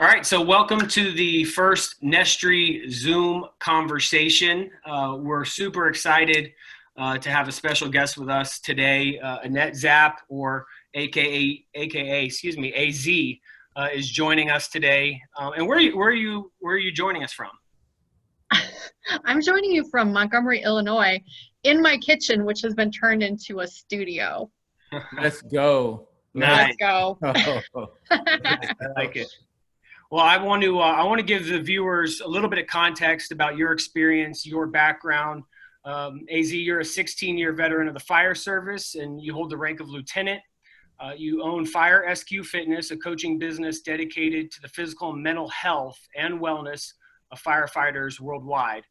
All right, so welcome to the first NESTRE Zoom conversation. We're super excited to have a special guest with us today. Annette Zapp, or AKA, AZ, is joining us today. And where are you joining us from? I'm joining you from Montgomery, Illinois, in my kitchen, which has been turned into a studio. Let's go. Nice. Let's go. I like it. Well, I want to give the viewers a little bit of context about your experience, your background. AZ, you're a 16-year veteran of the fire service, and you hold the rank of lieutenant. You own FireSQ Fitness, a coaching business dedicated to the physical and mental health and wellness of firefighters worldwide.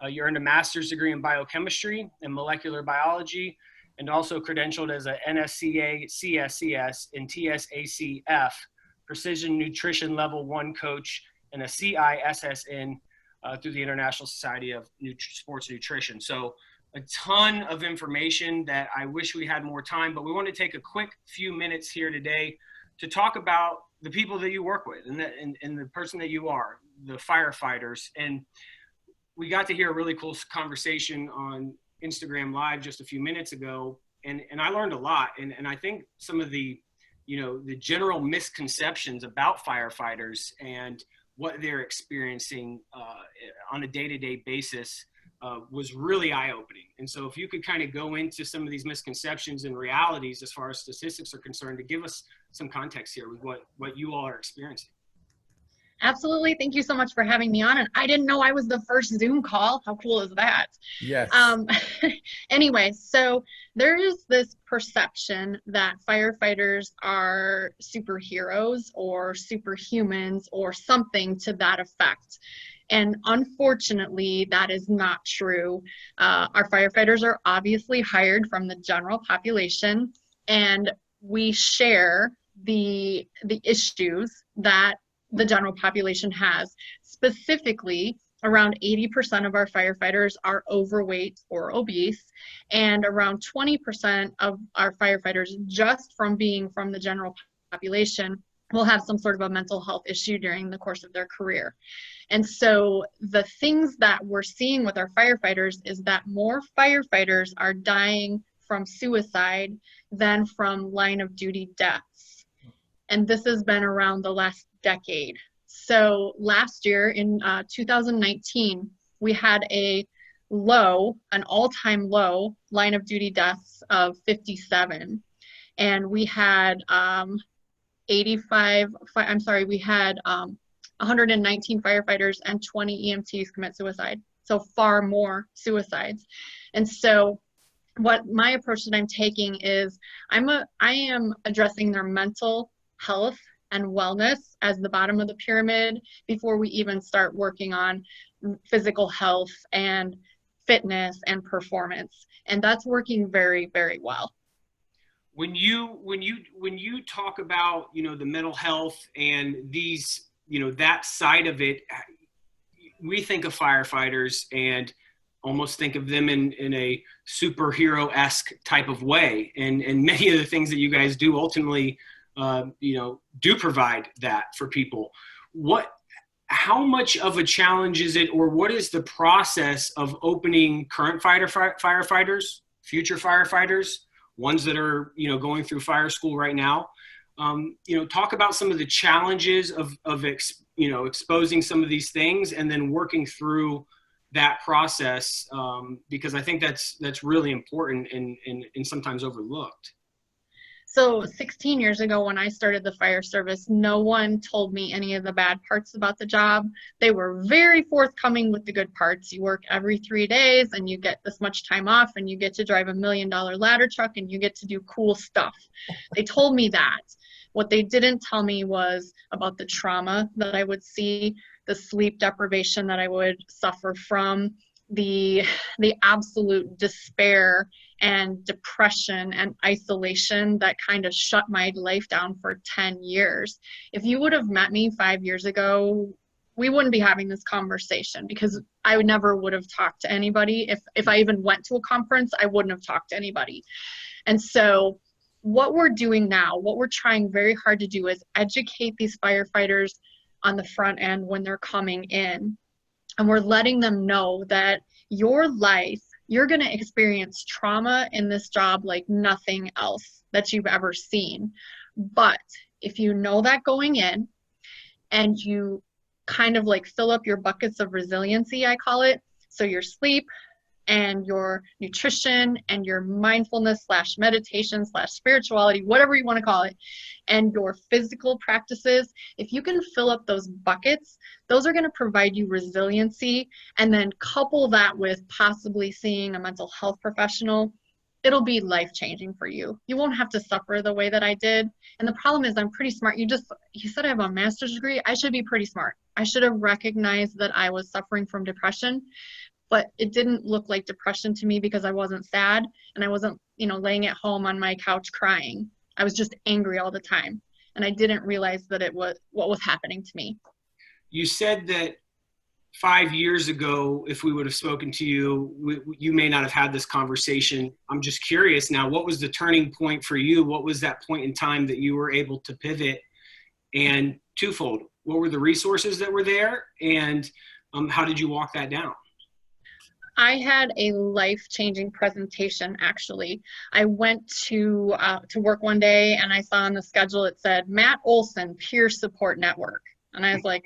You earned a master's degree in biochemistry and molecular biology, and also credentialed as a NSCA CSCS and TSACF Precision Nutrition Level 1 coach and a CISSN through the International Society of Sports Nutrition. So a ton of information that I wish we had more time, but we want to take a quick few minutes here today to talk about the people that you work with and the person that you are, the firefighters. And we got to hear a really cool conversation on Instagram Live just a few minutes ago, and I learned a lot. And I think some of the general misconceptions about firefighters and what they're experiencing on a day-to-day basis was really eye-opening. And so if you could kind of go into some of these misconceptions and realities as far as statistics are concerned, to give us some context here with what you all are experiencing. Absolutely. Thank you so much for having me on. And I didn't know I was the first Zoom call. How cool is that? Yes. Anyway, so there is this perception that firefighters are superheroes or superhumans or something to that effect. And unfortunately, that is not true. Our firefighters are obviously hired from the general population, and we share the issues that the general population has. Specifically, around 80% of our firefighters are overweight or obese, and around 20% of our firefighters, just from being from the general population, will have some sort of a mental health issue during the course of their career. And so the things that we're seeing with our firefighters is that more firefighters are dying from suicide than from line of duty deaths. And this has been around the last decade. So last year in 2019, we had an all-time low line of duty deaths of 57. And we had 119 firefighters and 20 EMTs commit suicide. So far more suicides. And so what my approach that I'm taking is I am addressing their mental health and wellness as the bottom of the pyramid before we even start working on physical health and fitness and performance. And that's working very, very well. When you talk about, the mental health and these, that side of it, we think of firefighters and almost think of them in a superhero-esque type of way. And many of the things that you guys do ultimately do provide that for people. How much of a challenge is it, or what is the process of opening current firefighters, future firefighters, ones that are, going through fire school right now? Talk about some of the challenges of exposing some of these things and then working through that process, because I think that's really important and sometimes overlooked. So 16 years ago when I started the fire service, no one told me any of the bad parts about the job. They were very forthcoming with the good parts. You work every 3 days and you get this much time off and you get to drive $1 million ladder truck and you get to do cool stuff. They told me that. What they didn't tell me was about the trauma that I would see, the sleep deprivation that I would suffer from, the absolute despair and depression and isolation that kind of shut my life down for 10 years. If you would have met me 5 years ago, we wouldn't be having this conversation because I never would have talked to anybody. If I even went to a conference, I wouldn't have talked to anybody. And so what we're doing now, what we're trying very hard to do is educate these firefighters on the front end when they're coming in. And we're letting them know that your life, you're going to experience trauma in this job like nothing else that you've ever seen. But if you know that going in, and you kind of like fill up your buckets of resiliency, I call it, so your sleep and your nutrition and your mindfulness / meditation / spirituality, whatever you want to call it, and your physical practices, if you can fill up those buckets, those are going to provide you resiliency. And then couple that with possibly seeing a mental health professional, it'll be life-changing for you. You won't have to suffer the way that I did. And the problem is I'm pretty smart. You said I have a master's degree. I should be pretty smart. I should have recognized that I was suffering from depression, but it didn't look like depression to me because I wasn't sad and I wasn't, laying at home on my couch crying. I was just angry all the time. And I didn't realize that it was what was happening to me. You said that 5 years ago, if we would have spoken to you, you may not have had this conversation. I'm just curious now, what was the turning point for you? What was that point in time that you were able to pivot? And twofold, what were the resources that were there? And how did you walk that down? I had a life-changing presentation, actually. I went to work one day and I saw on the schedule, it said, Matt Olson, Peer Support Network. And I was like,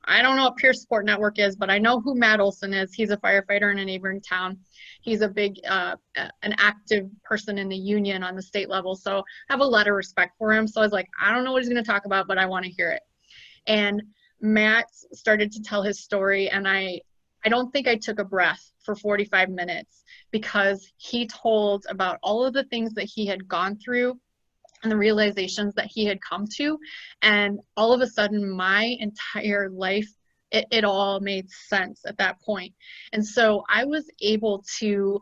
I don't know what Peer Support Network is, but I know who Matt Olson is. He's a firefighter in a neighboring town. He's a big, an active person in the union on the state level. So I have a lot of respect for him. So I was like, I don't know what he's going to talk about, but I want to hear it. And Matt started to tell his story, and I don't think I took a breath for 45 minutes because he told about all of the things that he had gone through and the realizations that he had come to. And all of a sudden, my entire life, it all made sense at that point. And so I was able to,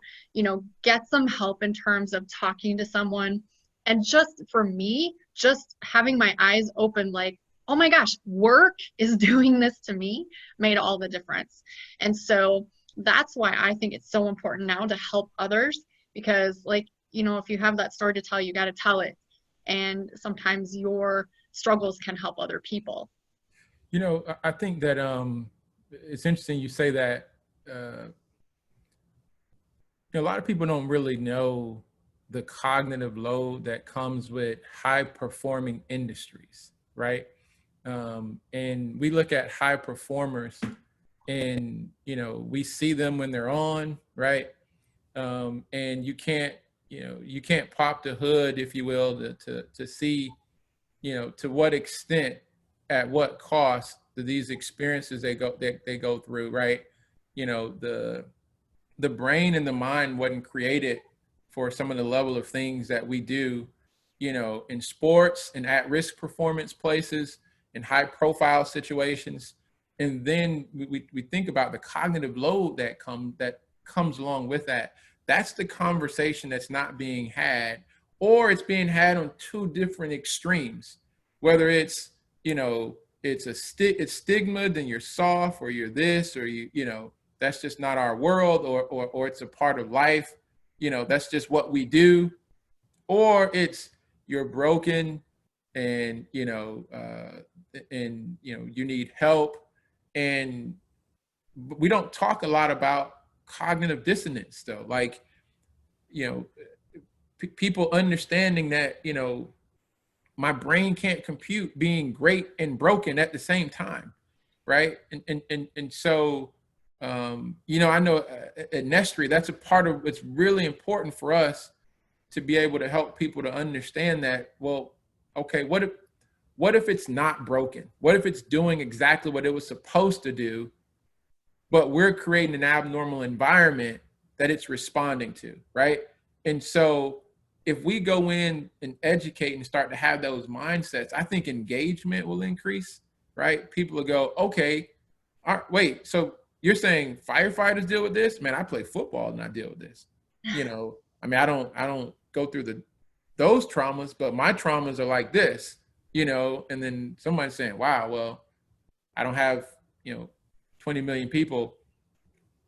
get some help in terms of talking to someone. And just for me, just having my eyes open, like, oh my gosh, work is doing this to me, made all the difference. And so that's why I think it's so important now to help others, because if you have that story to tell, you got to tell it. And sometimes your struggles can help other people. I think that it's interesting you say that. A lot of people don't really know the cognitive load that comes with high performing industries, right? And we look at high performers and, we see them when they're on, right? And you can't pop the hood, if you will, to see, to what extent, at what cost do these experiences they go through, right? The brain and the mind wasn't created for some of the level of things that we do, in sports and at-risk performance places, in high profile situations. And then we think about the cognitive load that comes along with that. That's the conversation that's not being had, or it's being had on two different extremes, whether it's, it's stigma, then you're soft, or you're this, or that's just not our world, or it's a part of life, that's just what we do, or it's you're broken and, you need help. And we don't talk a lot about cognitive dissonance though. People understanding that, my brain can't compute being great and broken at the same time. Right. And so, I know at NESTRE, that's a part of what's really important for us to be able to help people to understand that, well, okay, what if it's not broken? What if it's doing exactly what it was supposed to do, but we're creating an abnormal environment that it's responding to, right? And so if we go in and educate and start to have those mindsets, I think engagement will increase, right? People will go, okay, all right, wait, so you're saying firefighters deal with this? Man, I play football and I deal with this. I don't go through those traumas, but my traumas are like this. And then somebody's saying, wow, well, I don't have, 20 million people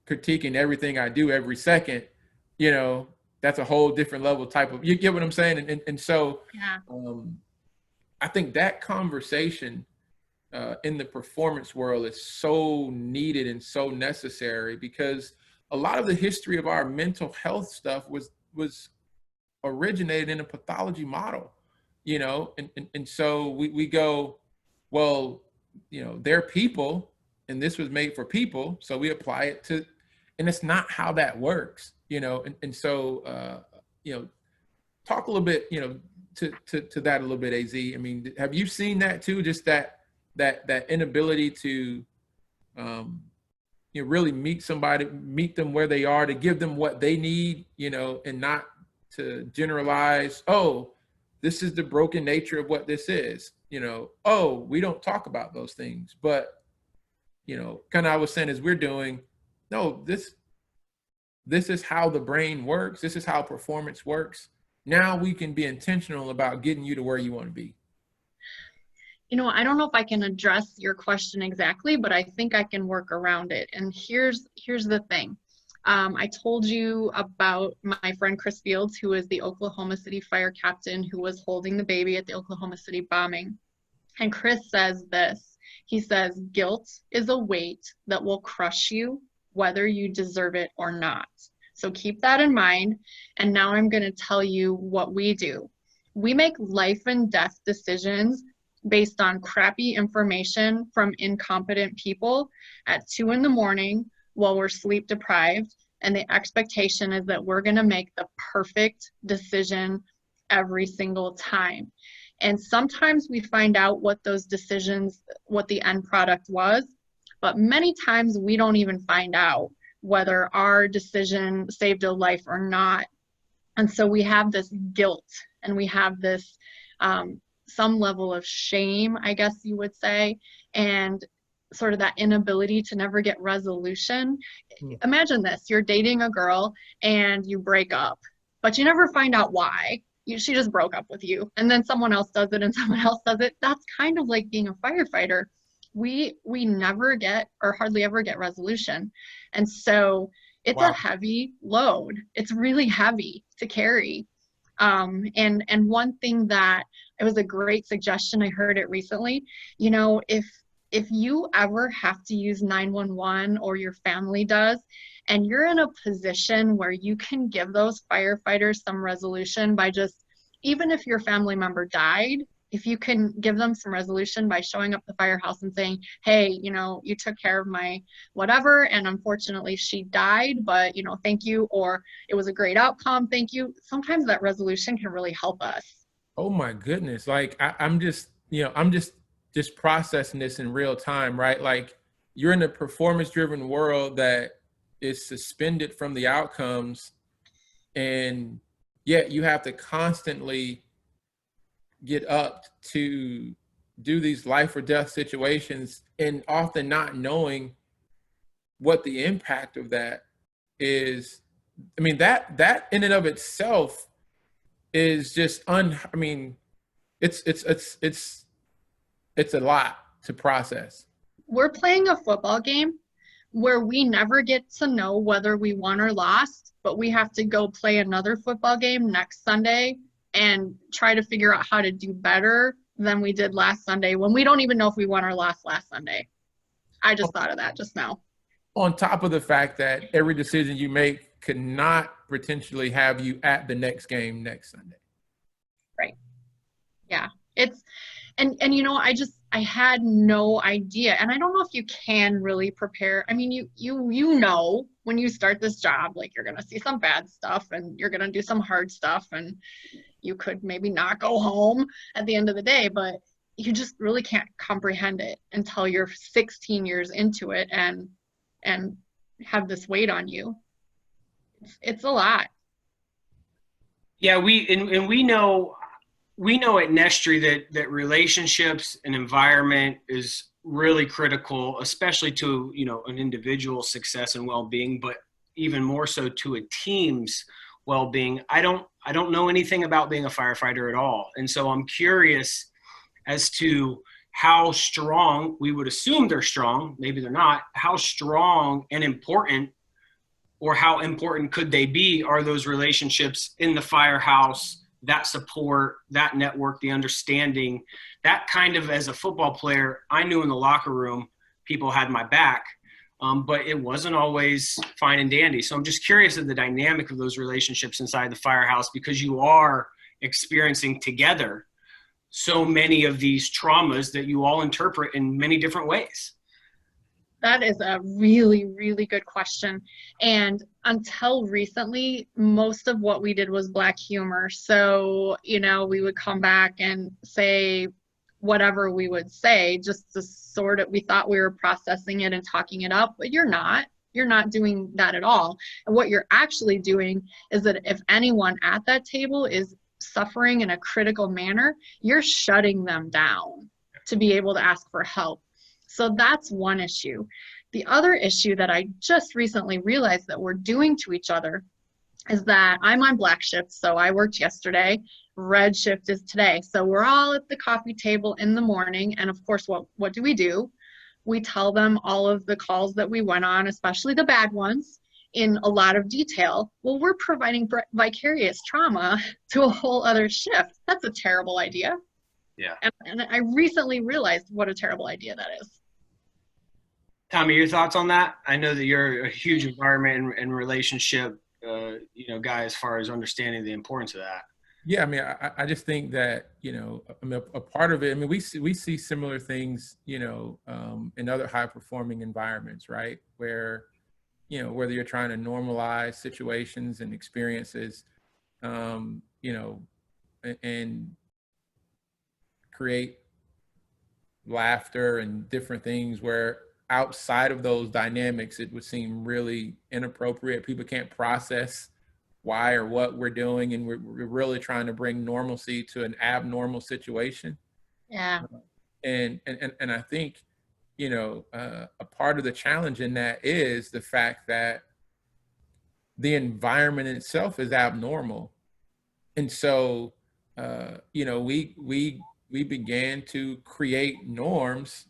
critiquing everything I do every second, that's a whole different level type of, you get what I'm saying? And so, Yeah. I think that conversation in the performance world is so needed and so necessary, because a lot of the history of our mental health stuff was originated in a pathology model, you know, and so we go, well, you know, they're people and this was made for people, so we apply it to, and it's not how that works, you know, and so you know, talk a little bit, you know, to that a little bit, AZ. I mean, have you seen that too? Just that inability to you know, really meet somebody, meet them where they are, to give them what they need, you know, and not to generalize, oh, this is the broken nature of what this is, you know, oh, we don't talk about those things. But, you know, kind of I was saying, as we're doing, no, this is how the brain works. This is how performance works. Now we can be intentional about getting you to where you want to be. You know, I don't know if I can address your question exactly, but I think I can work around it. And here's the thing. I told you about my friend Chris Fields, who is the Oklahoma City fire captain who was holding the baby at the Oklahoma City bombing. And Chris says this. He says, guilt is a weight that will crush you, whether you deserve it or not. So keep that in mind. And now I'm going to tell you what we do. We make life and death decisions based on crappy information from incompetent people at 2 a.m. while we're sleep deprived. And the expectation is that we're going to make the perfect decision every single time. And sometimes we find out what those decisions, what the end product was, but many times we don't even find out whether our decision saved a life or not. And so we have this guilt, and we have this some level of shame, I guess you would say, and sort of that inability to never get resolution. Imagine this, you're dating a girl and you break up, but you never find out why. She just broke up with you, and then someone else does it and someone else does it. That's kind of like being a firefighter. We never get, or hardly ever get, resolution. And so it's a heavy load. It's really heavy to carry. And one thing that, it was a great suggestion, I heard it recently, you know, if you ever have to use 911, or your family does, and you're in a position where you can give those firefighters some resolution by just, even if your family member died, if you can give them some resolution by showing up at the firehouse and saying, hey, you know, you took care of my whatever, and unfortunately she died, but, you know, thank you, or it was a great outcome, thank you. Sometimes that resolution can really help us. Oh my goodness. Like I'm just, you know, I'm just processing this in real time, right? Like, you're in a performance driven world that is suspended from the outcomes, and yet you have to constantly get up to do these life or death situations, and often not knowing what the impact of that is. I mean, that in and of itself is just I mean, it's a lot to process. We're playing a football game where we never get to know whether we won or lost, but we have to go play another football game next Sunday and try to figure out how to do better than we did last Sunday, when we don't even know if we won or lost last Sunday. I just thought of that just now. On top of the fact that every decision you make could not potentially have you at the next game next Sunday. Right. Yeah. It's, and you know, I had no idea. And I don't know if you can really prepare. I mean, you know, when you start this job, like, you're going to see some bad stuff and you're going to do some hard stuff, and you could maybe not go home at the end of the day, but you just really can't comprehend it until you're 16 years into it and have this weight on you. It's a lot. Yeah, we know at NESTRE that relationships and environment is really critical, especially to, you know, an individual's success and well-being, but even more so to a team's well-being. I don't know anything about being a firefighter at all. And so I'm curious as to how strong, we would assume they're strong, maybe they're not, how strong and important, or how important could they be, are those relationships in the firehouse that support, that network, the understanding, that kind of, as a football player, I knew in the locker room people had my back, but it wasn't always fine and dandy. So I'm just curious of the dynamic of those relationships inside the firehouse, because you are experiencing together so many of these traumas that you all interpret in many different ways. That is a really, really good question. And until recently, most of what we did was Black humor. So, you know, we would come back and say whatever we would say, just to sort of, we thought we were processing it and talking it up, but you're not. You're not doing that at all. And what you're actually doing is that if anyone at that table is suffering in a critical manner, you're shutting them down to be able to ask for help. So that's one issue. The other issue that I just recently realized that we're doing to each other is that I'm on black shift, so I worked yesterday. Red shift is today. So we're all at the coffee table in the morning, and of course, what do? We tell them all of the calls that we went on, especially the bad ones, in a lot of detail. Well, we're providing vicarious trauma to a whole other shift. That's a terrible idea. Yeah. And I recently realized what a terrible idea that is. Tommy, your thoughts on that? I know that you're a huge environment and relationship, guy, as far as understanding the importance of that. Yeah, I mean, I just think that, I mean, a part of it, I mean, we see similar things, in other high performing environments, right? Where, whether you're trying to normalize situations and experiences, and create laughter and different things where outside of those dynamics, it would seem really inappropriate. People can't process why or what we're doing, and we're really trying to bring normalcy to an abnormal situation. Yeah. And I think, a part of the challenge in that is the fact that the environment itself is abnormal. And so, we began to create norms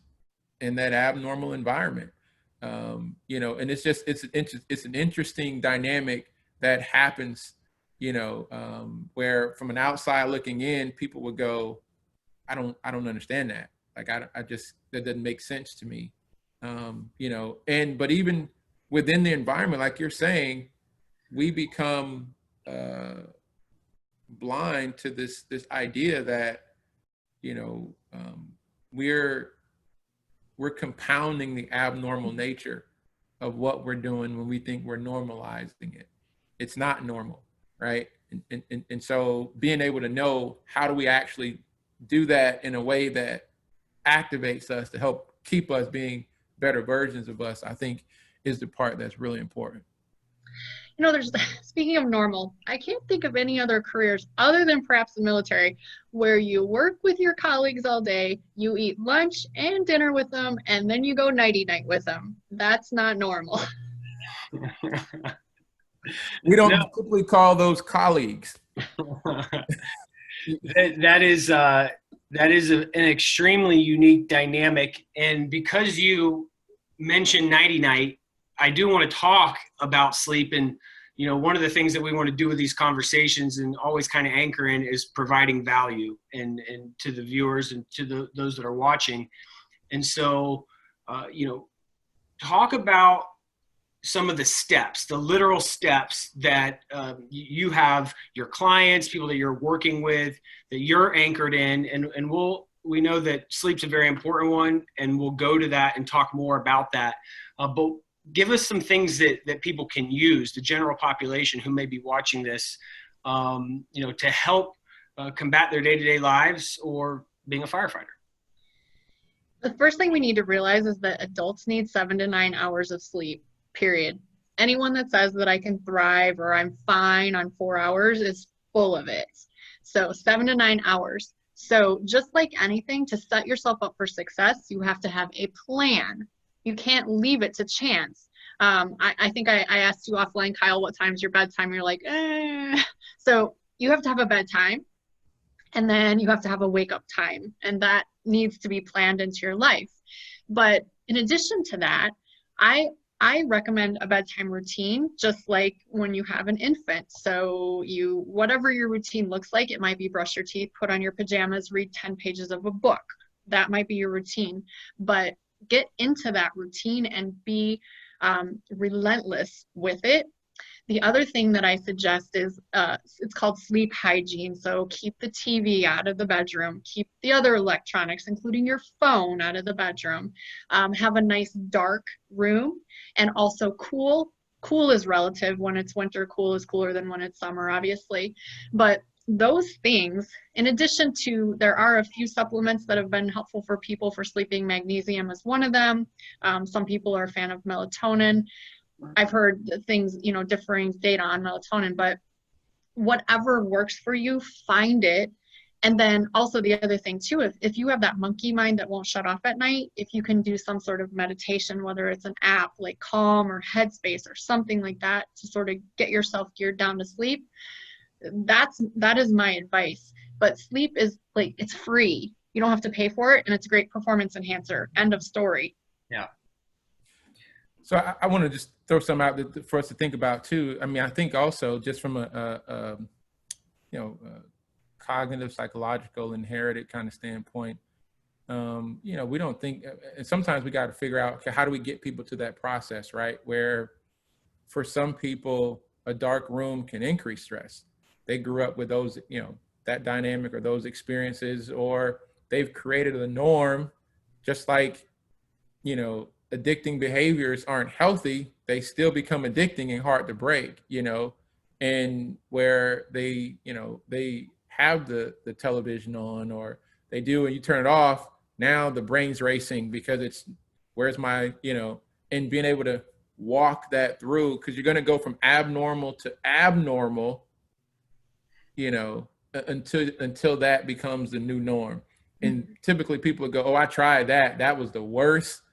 in that abnormal environment. And it's just, it's an interesting dynamic that happens, where from an outside looking in, people would go, I don't understand that. Like, I just, that doesn't make sense to me. But even within the environment, like you're saying, we become blind to this idea that, we're compounding the abnormal nature of what we're doing when we think we're normalizing it. It's not normal, right? And so being able to know, how do we actually do that in a way that activates us to help keep us being better versions of us, I think is the part that's really important. There's, speaking of normal, I can't think of any other careers other than perhaps the military where you work with your colleagues all day, you eat lunch and dinner with them, and then you go nighty-night with them. That's not normal. We don't typically call those colleagues. That is an extremely unique dynamic. And because you mentioned nighty-night, I do want to talk about sleep. And, one of the things that we want to do with these conversations and always kind of anchor in is providing value and to the viewers and to those that are watching. And so, talk about some of the steps, the literal steps that you have your clients, people that you're working with, that you're anchored in. And we know that sleep's a very important one, and we'll go to that and talk more about that. But give us some things that people can use, the general population who may be watching this, to help combat their day-to-day lives or being a firefighter. The first thing we need to realize is that adults need 7 to 9 hours of sleep, period. Anyone that says that I can thrive or I'm fine on 4 hours is full of it. So 7 to 9 hours. So just like anything, to set yourself up for success, you have to have a plan. You can't leave it to chance. I think I asked you offline, Kyle, what time's your bedtime? You're like, eh. So you have to have a bedtime, and then you have to have a wake up time, and that needs to be planned into your life. But in addition to that, I I recommend a bedtime routine, just like when you have an infant. So whatever your routine looks like, it might be brush your teeth, put on your pajamas, read 10 pages of a book. That might be your routine, but get into that routine and be relentless with it. The other thing that I suggest is it's called sleep hygiene. So keep the TV out of the bedroom, keep the other electronics, including your phone, out of the bedroom. Have a nice dark room, and also cool. Cool is relative. When it's winter, cool is cooler than when it's summer, obviously. But those things, in addition to, there are a few supplements that have been helpful for people for sleeping. Magnesium is one of them. Some people are a fan of melatonin. I've heard things, differing data on melatonin, but whatever works for you, find it. And then also the other thing too, if you have that monkey mind that won't shut off at night, if you can do some sort of meditation, whether it's an app like Calm or Headspace or something like that, to sort of get yourself geared down to sleep, that is my advice. But sleep is it's free. You don't have to pay for it, and it's a great performance enhancer. End of story. Yeah. So I want to just throw some out for us to think about too. I mean, I think also just from a cognitive, psychological, inherited kind of standpoint, we don't think, and sometimes we got to figure out, okay, how do we get people to that process, right? Where for some people, a dark room can increase stress. They grew up with those, that dynamic or those experiences, or they've created a norm, just like, addicting behaviors aren't healthy, they still become addicting and hard to break, and where they have the television on, or they do, and you turn it off, now the brain's racing because it's, where's my, and being able to walk that through, because you're going to go from abnormal to abnormal, until that becomes the new norm. And typically people would go, oh, I tried that. That was the worst.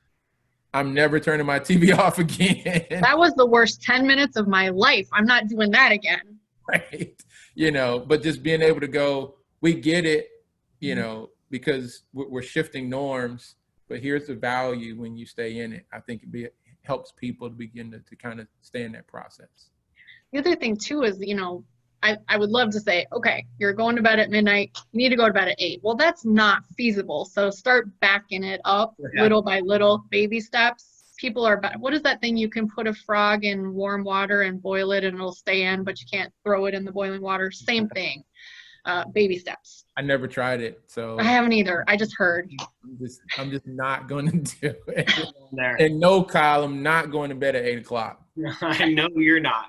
I'm never turning my TV off again. That was the worst 10 minutes of my life. I'm not doing that again. Right. But just being able to go, we get it, because we're shifting norms, but here's the value when you stay in it. I think it helps people to begin to kind of stay in that process. The other thing too is, I would love to say, okay, you're going to bed at midnight, you need to go to bed at 8. Well, that's not feasible. So start backing it up little by little, baby steps. People are, what is that thing you can put a frog in warm water and boil it and it'll stay in, but you can't throw it in the boiling water? Same thing. Baby steps. I never tried it, so I haven't either. I just heard. I'm just not going to do it. And no, Kyle, I'm not going to bed at 8 o'clock. I know you're not.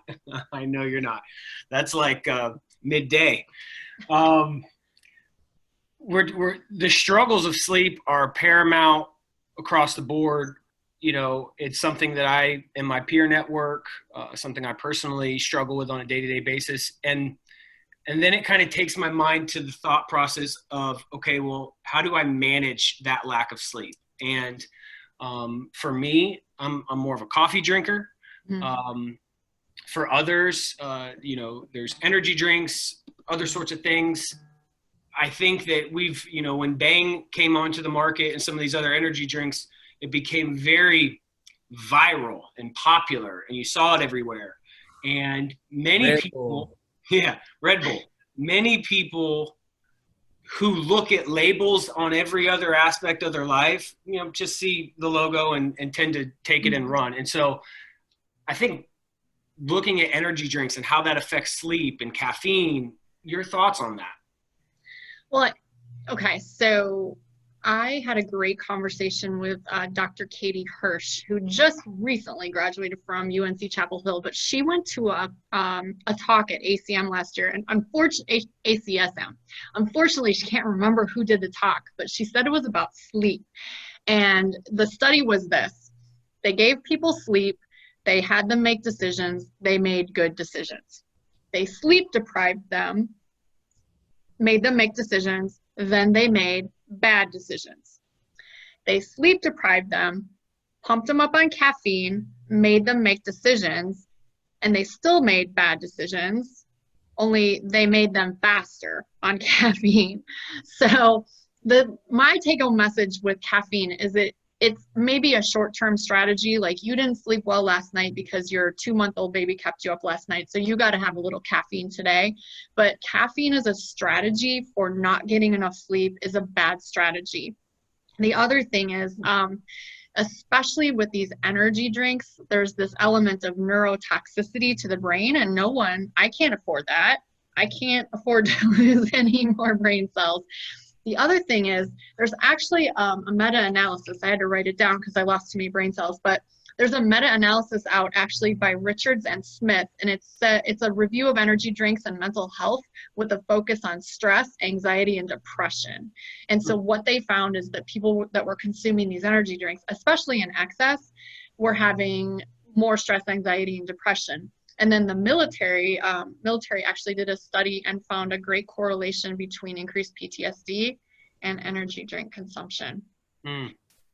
I know you're not. That's like midday. The struggles of sleep are paramount across the board. It's something that in my peer network, something I personally struggle with on a day-to-day basis. And then it kind of takes my mind to the thought process of, okay, well, how do I manage that lack of sleep? And for me, I'm more of a coffee drinker. For others, there's energy drinks, other sorts of things. I think that when Bang came onto the market and some of these other energy drinks, it became very viral and popular, and you saw it everywhere. And many people, Red Bull, many people who look at labels on every other aspect of their life, just see the logo and tend to take it and run. And so I think looking at energy drinks and how that affects sleep and caffeine, your thoughts on that? Well, okay, so I had a great conversation with Dr. Katie Hirsch, who just recently graduated from UNC Chapel Hill, but she went to a talk at ACM last year, and unfortunately, ACSM. Unfortunately, she can't remember who did the talk, but she said it was about sleep. And the study was this: they gave people sleep, they had them make decisions, they made good decisions. They sleep deprived them, made them make decisions, then they made bad decisions. They sleep deprived them, pumped them up on caffeine, made them make decisions, and they still made bad decisions, only they made them faster on caffeine. So my take-home message with caffeine is it's maybe a short-term strategy. Like, you didn't sleep well last night because your 2-month-old baby kept you up last night, so you got to have a little caffeine today. But caffeine as a strategy for not getting enough sleep is a bad strategy. The other thing is, especially with these energy drinks, there's this element of neurotoxicity to the brain, and I can't afford that. I can't afford to lose any more brain cells. The other thing is, there's actually a meta-analysis. I had to write it down because I lost too many brain cells, but there's a meta-analysis out actually by Richards and Smith, and it's a review of energy drinks and mental health with a focus on stress, anxiety, and depression. And so what they found is that people that were consuming these energy drinks, especially in excess, were having more stress, anxiety, and depression. And then the military actually did a study and found a great correlation between increased PTSD and energy drink consumption.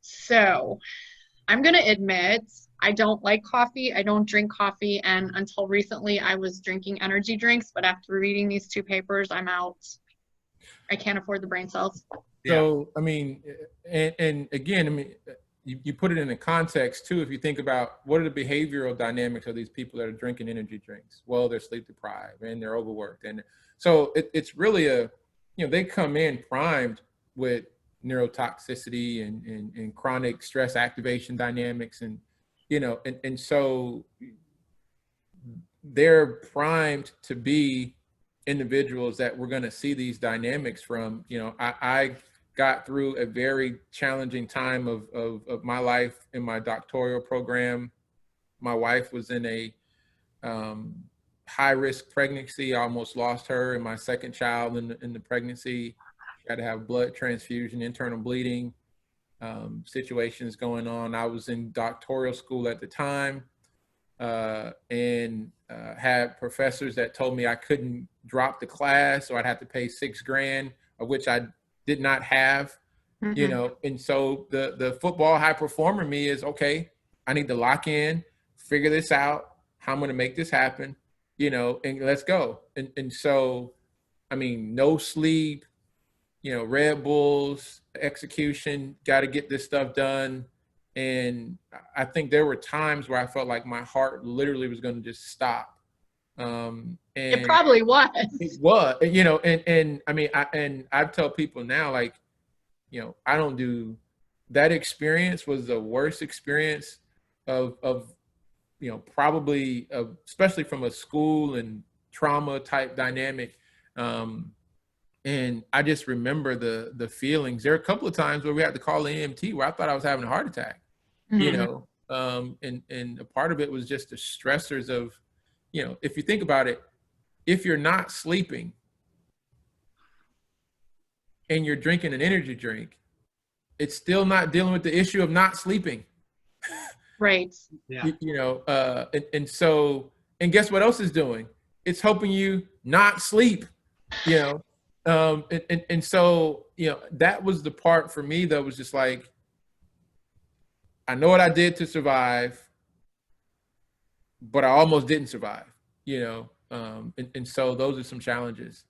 So I'm going to admit, I don't like coffee. I don't drink coffee. And until recently, I was drinking energy drinks. But after reading these 2 papers, I'm out. I can't afford the brain cells. So, I mean, and again, I mean, you put it in a context too. If you think about what are the behavioral dynamics of these people that are drinking energy drinks? Well, they're sleep deprived and they're overworked. And so it's really they come in primed with neurotoxicity and chronic stress activation dynamics. And, and so they're primed to be individuals that we're going to see these dynamics from. I got through a very challenging time of my life in my doctoral program. My wife was in a high-risk pregnancy. I almost lost her, and my second child in the pregnancy. She had to have blood transfusion, internal bleeding, situations going on. I was in doctoral school at the time, and had professors that told me I couldn't drop the class, or I'd have to pay $6,000, of which I did not have, and so the football high performer me is, okay, I need to lock in, figure this out, how I'm going to make this happen, and let's go. And so, I mean, no sleep, Red Bulls, execution, got to get this stuff done. And I think there were times where I felt like my heart literally was going to just stop. And it probably was. It was, and I mean, I tell people now, like, I don't do that. Experience was the worst experience of probably, especially from a school and trauma type dynamic. And I just remember the feelings. There are a couple of times where we had to call an EMT where I thought I was having a heart attack, and a part of it was just the stressors of, if you think about it, if you're not sleeping and you're drinking an energy drink, it's still not dealing with the issue of not sleeping. Right. Yeah. And so, and guess what else is doing? It's helping you not sleep, and so, that was the part for me that was just like, I know what I did to survive, but I almost didn't survive, and so those are some challenges.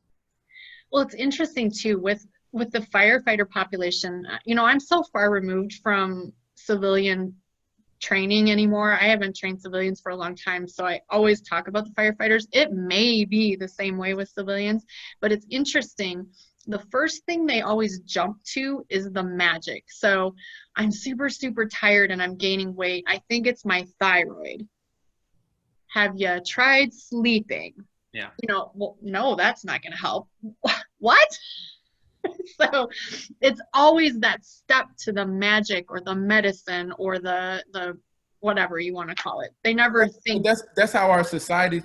Well, it's interesting too with the firefighter population. I'm so far removed from civilian training anymore. I haven't trained civilians for a long time, so I always talk about the firefighters. It may be the same way with civilians, but it's interesting. The first thing they always jump to is the magic. So I'm super, super tired and I'm gaining weight. I think it's my thyroid. Have you tried sleeping? Yeah. Well, no, that's not going to help. What? So it's always that step to the magic or the medicine or the whatever you want to call it. They never think. That's how our society's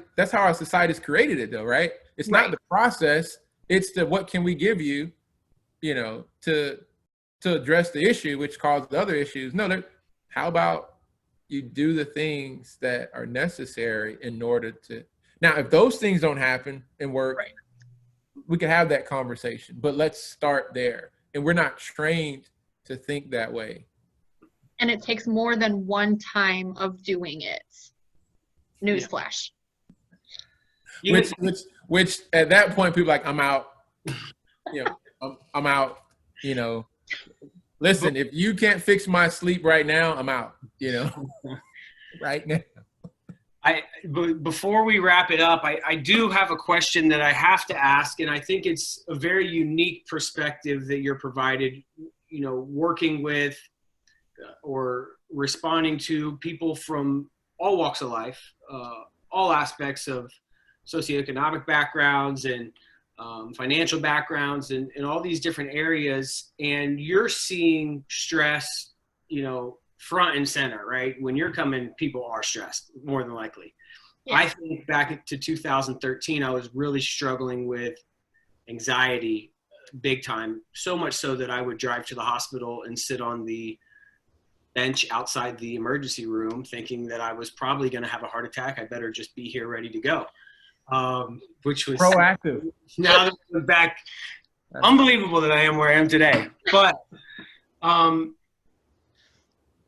created it, though, right? It's not the process. It's the what can we give you, to address the issue, which caused the other issues. No, how about you do the things that are necessary in order to. Now, if those things don't happen and work, we could have that conversation, but let's start there. And we're not trained to think that way. And it takes more than one time of doing it. Newsflash. Yeah. Which at that point, people are like, I'm out, I'm out, Listen, if you can't fix my sleep right now, I'm out, right now. Before we wrap it up, I do have a question that I have to ask, and I think it's a very unique perspective that you're provided, working with or responding to people from all walks of life, all aspects of socioeconomic backgrounds and financial backgrounds and all these different areas. And you're seeing stress, front and center, right? When you're coming, people are stressed more than likely. Yeah. I think back to 2013, I was really struggling with anxiety big time. So much so that I would drive to the hospital and sit on the bench outside the emergency room thinking that I was probably going to have a heart attack. I better just be here ready to go. Which was proactive. Now that I'm back, unbelievable that I am where I am today. But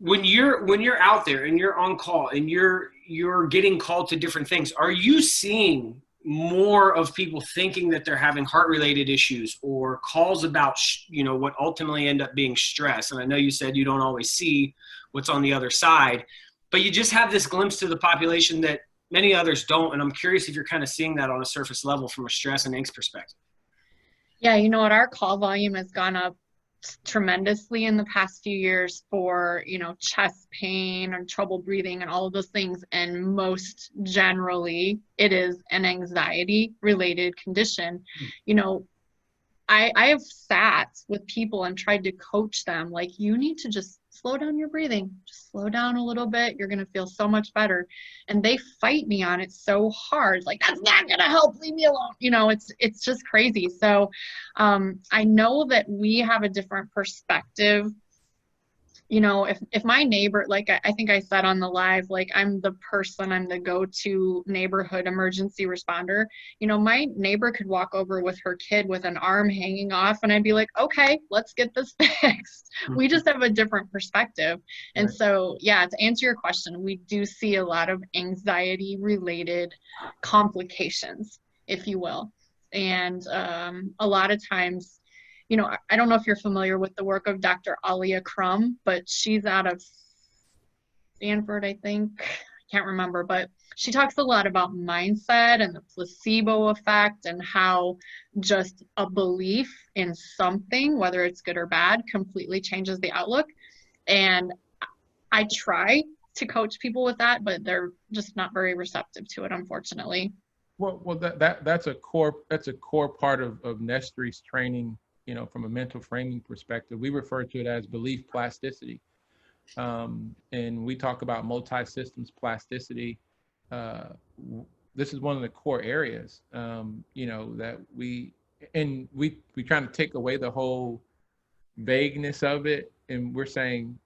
when you're out there and you're on call and you're getting called to different things, are you seeing more of people thinking that they're having heart-related issues or calls about what ultimately end up being stress? And I know you said you don't always see what's on the other side, but you just have this glimpse to the population that many others don't. And I'm curious if you're kind of seeing that on a surface level from a stress and angst perspective. Yeah, what our call volume has gone up tremendously in the past few years for chest pain and trouble breathing and all of those things, and most generally it is an anxiety related condition. I have sat with people and tried to coach them, like, you need to just slow down your breathing, just slow down a little bit, you're going to feel so much better. And they fight me on it so hard, like, that's not going to help, leave me alone. It's just crazy. So I know that we have a different perspective. If my neighbor, like I think I said on the live, like, I'm the go-to neighborhood emergency responder. My neighbor could walk over with her kid with an arm hanging off and I'd be like, okay, let's get this fixed. We just have a different perspective. And Right. So, yeah, to answer your question, we do see a lot of anxiety related complications, if you will. And a lot of times, I don't know if you're familiar with the work of Dr. Alia Crum, but she's out of Stanford, I think. I can't remember, but she talks a lot about mindset and the placebo effect and how just a belief in something, whether it's good or bad, completely changes the outlook. And I try to coach people with that, but they're just not very receptive to it, unfortunately. Well, that's a core part of NESTRE's training. From a mental framing perspective, we refer to it as belief plasticity. And we talk about multi-systems plasticity. This is one of the core areas, that we trying to take away the whole vagueness of it. And we're saying,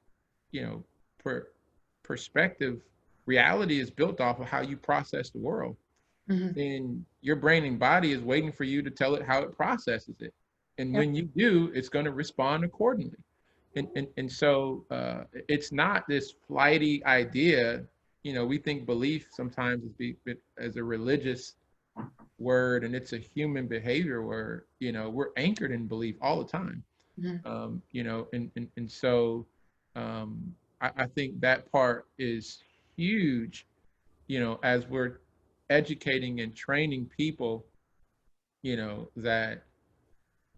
perspective, reality is built off of how you process the world. Mm-hmm. And your brain and body is waiting for you to tell it how it processes it. And yep. When you do, it's going to respond accordingly. And so it's not this flighty idea. We think belief sometimes as a religious word, and it's a human behavior where, we're anchored in belief all the time. Mm-hmm. So I think that part is huge, as we're educating and training people, that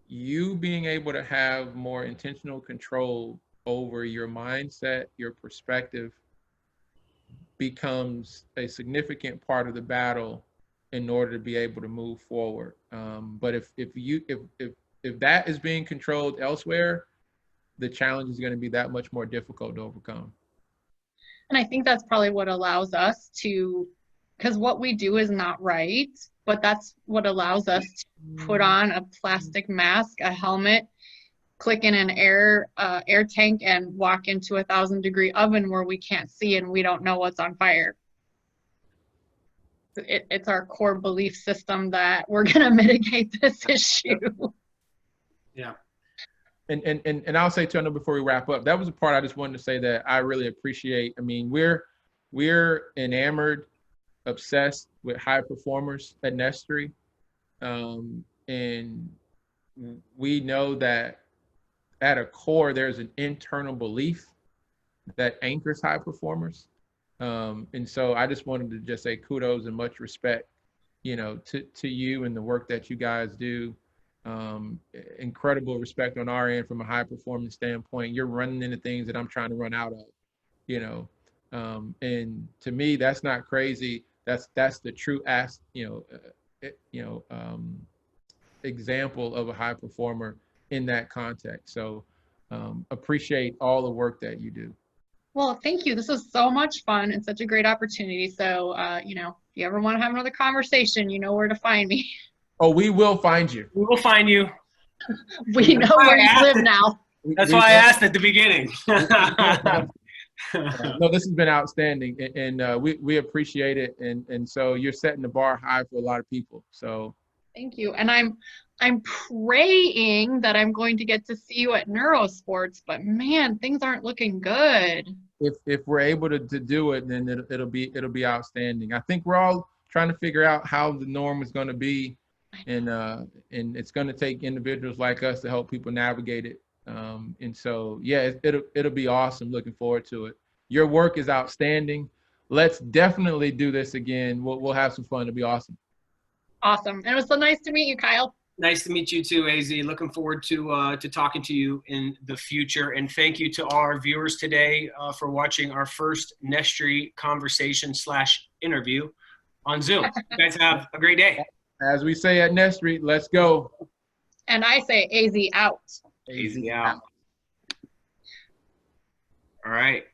you being able to have more intentional control over your mindset, your perspective, becomes a significant part of the battle in order to be able to move forward. But if that is being controlled elsewhere, the challenge is going to be that much more difficult to overcome. And I think that's probably what allows us to, because what we do is not right, but that's what allows us to put on a plastic mask, a helmet, click in an air tank, and walk into a 1,000-degree oven where we can't see and we don't know what's on fire. It's our core belief system that we're going to mitigate this issue. Yeah. And I'll say too, I know before we wrap up, that was a part I just wanted to say that I really appreciate. I mean, we're enamored, obsessed with high performers at NESTRE. And we know that at a core, there's an internal belief that anchors high performers. And so I just wanted to just say kudos and much respect, to you and the work that you guys do. Incredible respect on our end from a high performance standpoint. You're running into things that I'm trying to run out of, and to me, that's not crazy. That's the true example of a high performer in that context. So appreciate all the work that you do. Well, thank you. This was so much fun and such a great opportunity. So, if you ever want to have another conversation, you know where to find me. Oh, we will find you. We will find you. We know where you live now. That's why I asked at the beginning. No, this has been outstanding, and we appreciate it. And so you're setting the bar high for a lot of people. So thank you. And I'm praying that I'm going to get to see you at Neurosports, but man, things aren't looking good. If we're able to do it, then it'll be outstanding. I think we're all trying to figure out how the norm is going to be, and it's going to take individuals like us to help people navigate it. And so, yeah, it'll be awesome. Looking forward to it. Your work is outstanding. Let's definitely do this again. We'll have some fun. It'll be awesome. Awesome. And it was so nice to meet you, Kyle. Nice to meet you too, AZ. Looking forward to talking to you in the future. And thank you to all our viewers today for watching our first NESTRE conversation/interview on Zoom. You guys have a great day. As we say at NESTRE, let's go. And I say AZ out. AZ out. All right.